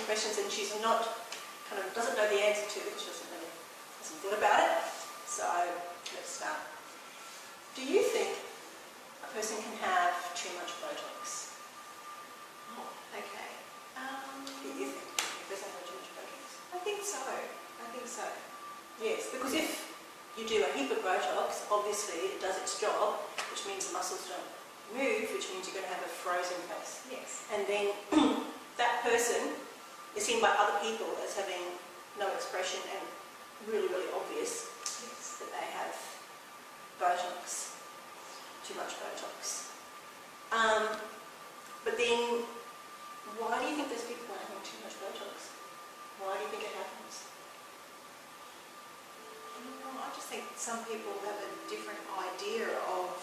questions and she's not, doesn't know the answer to because she hasn't thought about it. So let's start. Do you think a person can have too much Botox? Oh, okay. Do you think a person can have too much Botox? I think so. I think so. Yes, because if you do a heap of Botox, obviously it does its job, which means the muscles don't move, which means you're going to have a frozen face. Yes. And then that person is seen by other people as having no expression and really, really obvious that they have Botox, too much Botox. But then, why do you think there's people having too much Botox? Why do you think it happens? I just think some people have a different idea of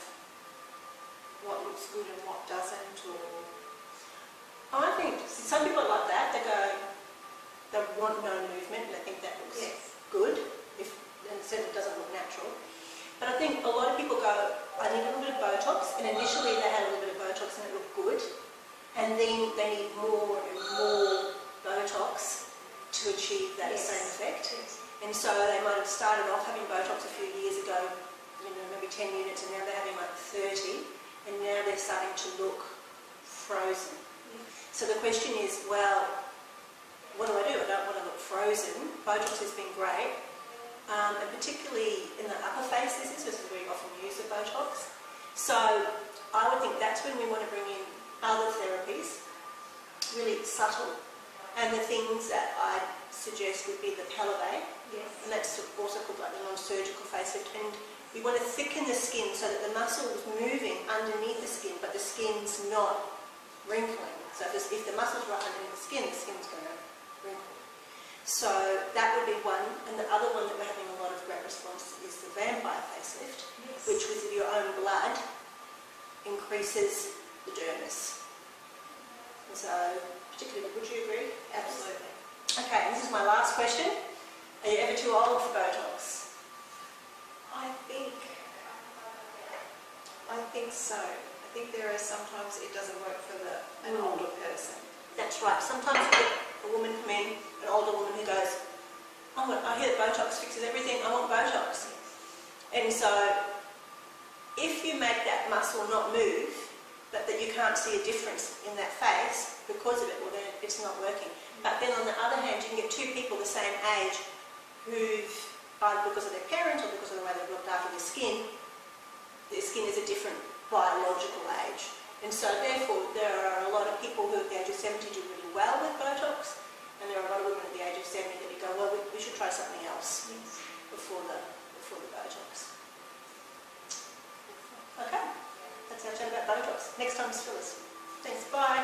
what looks good and what doesn't, or... I think some people are like that. They want no movement and they think that looks good, and it doesn't look natural. But I think a lot of people go, I need a little bit of Botox, and initially they had a little bit of Botox and it looked good, and then they need more and more Botox to achieve that same effect. Yes. And so they might have started off having Botox a few years ago, maybe 10 units, and now they're having like 30, and now they're starting to look frozen. So the question is, well, what do? I don't want to look frozen. Botox has been great, and particularly in the upper face, this is where we often use the Botox. So I would think that's when we want to bring in other therapies, really subtle, and the things that I suggest would be the Pellevae, and that's also called like the non-surgical facelift, and we want to thicken the skin so that the muscle is moving underneath the skin, but the skin's not wrinkling. So if the muscles are underneath the skin's going to wrinkle. So that would be one, and the other one that we're having a lot of great response is the vampire facelift, which with your own blood increases the dermis. And so, particularly, would you agree? Absolutely. Okay, this is my last question. Are you ever too old for Botox? I think so. I think there are sometimes it doesn't work for an older person. That's right. Sometimes you get a woman come in, an older woman who goes, oh, I hear that Botox fixes everything, I want Botox. And so, if you make that muscle not move, but that you can't see a difference in that face because of it, well then it's not working. But then on the other hand, you can get two people the same age who've, either because of their parents or because of the way they've looked after their skin is a different biological age. And so therefore there are a lot of people who at the age of 70 do really well with Botox, and there are a lot of women at the age of 70 that you go, well, we should try something else before the Botox. Okay, that's our chat about Botox. Next time is Phyllis. Thanks, bye.